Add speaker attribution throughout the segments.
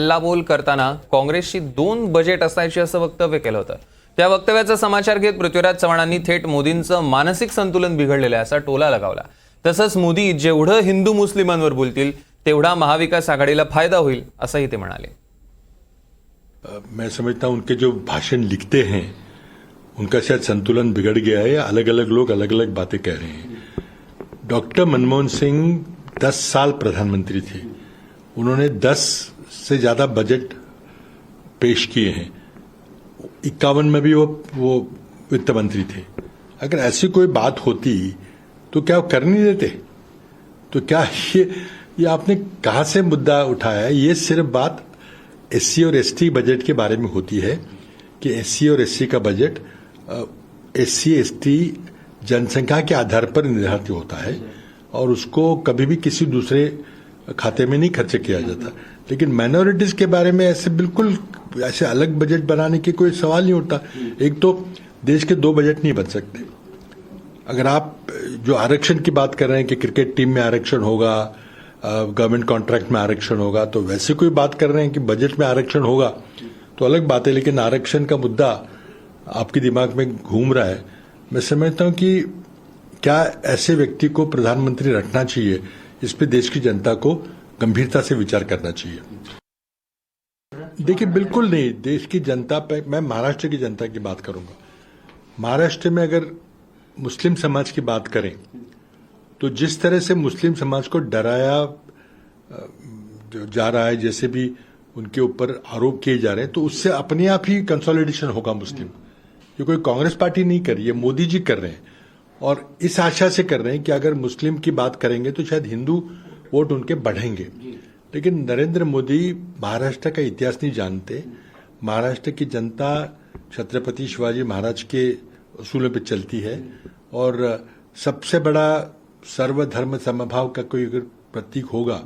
Speaker 1: हल्लाबोल करताना काँग्रेसची 2 बजेट असायची असं वक्तव्य केलं होतं। त्या वक्तव्याचा समाचार घेत पृथ्वीराज चव्हाणांनी थेट मोदींचं मानसिक संतुलन बिघडलेलं आहे असा टोला लगावला। तसंच मोदी जेवढं हिंदू मुस्लिमांवर बोलतील तेवढा महाविकास आघाडीला फायदा होईल असंही ते म्हणाले।
Speaker 2: मैं समझता हूं उनके जो भाषण लिखते हैं उनका शायद संतुलन बिगड़ गया है। अलग अलग लोग अलग अलग बातें कह रहे हैं। डॉक्टर मनमोहन सिंह 10 साल प्रधानमंत्री थे। उन्होंने 10 से ज्यादा बजट पेश किए हैं। 51 में भी वो वित्त मंत्री थे। अगर ऐसी कोई बात होती तो क्या वो कर नहीं देते? तो क्या ये आपने कहां से मुद्दा उठाया है? ये सिर्फ बात एससी और एसटी बजट के बारे में होती है कि एससी और एससी का बजट एससी एसटी जनसंख्या के आधार पर निर्धारित होता है और उसको कभी भी किसी दूसरे खाते में नहीं खर्च किया जाता। लेकिन माइनॉरिटीज के बारे में ऐसे बिल्कुल ऐसे अलग बजट बनाने की कोई सवाल नहीं उठता। एक तो देश के 2 बजट नहीं बन सकते। अगर आप जो आरक्षण की बात कर रहे हैं कि क्रिकेट टीम में आरक्षण होगा, गवर्नमेंट कॉन्ट्रैक्ट में आरक्षण होगा, तो वैसे कोई बात कर रहे हैं कि बजट में आरक्षण होगा तो अलग बात है। लेकिन आरक्षण का मुद्दा आपके दिमाग में घूम रहा है। मैं समझता हूं कि क्या ऐसे व्यक्ति को प्रधानमंत्री रखना चाहिए, इस पे देश की जनता को गंभीरता से विचार करना चाहिए। देखिए, बिल्कुल नहीं। देश की जनता पे, मैं महाराष्ट्र की जनता की बात करूंगा। महाराष्ट्र में अगर मुस्लिम समाज की बात करें तो जिस तरह से मुस्लिम समाज को डराया जा रहा है, जैसे भी उनके ऊपर आरोप किए जा रहे हैं, तो उससे अपने आप ही कंसोलिडेशन होगा मुस्लिम। ये कोई कांग्रेस पार्टी नहीं कर रही है, मोदी जी कर रहे हैं और इस आशा से कर रहे हैं कि अगर मुस्लिम की बात करेंगे तो शायद हिंदू वोट उनके बढ़ेंगे। लेकिन नरेंद्र मोदी महाराष्ट्र का इतिहास नहीं जानते। महाराष्ट्र की जनता छत्रपति शिवाजी महाराज के उसूलों पर चलती है और सबसे बड़ा सर्वधर्म समभाव का कोई अगर प्रतीक होगा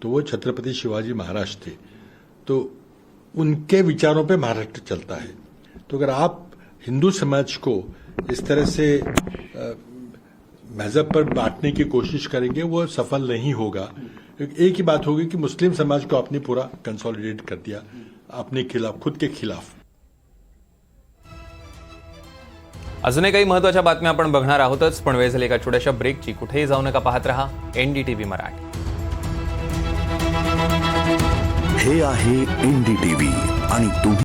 Speaker 2: तो वो छत्रपति शिवाजी महाराज थे। तो उनके विचारों पे महाराष्ट्र चलता है। तो अगर आप हिंदू समाज को इस तरह से मजहब पर बांटने की कोशिश करेंगे वो सफल नहीं होगा। एक ही बात होगी कि मुस्लिम समाज को आपने पूरा कंसोलिडेट कर दिया अपने खिलाफ, खुद के खिलाफ।
Speaker 1: अजूनही काही महत्त्वाच्या बातम्या आपण बघणार आहोतच, पण वेळ झाली एका छोट्याशा ब्रेकची। कुठेही जाऊ नका, पाहत रहा एनडीटीव्ही मराठी।
Speaker 3: हे आहे एनडीटीव्ही आणि तुम्ही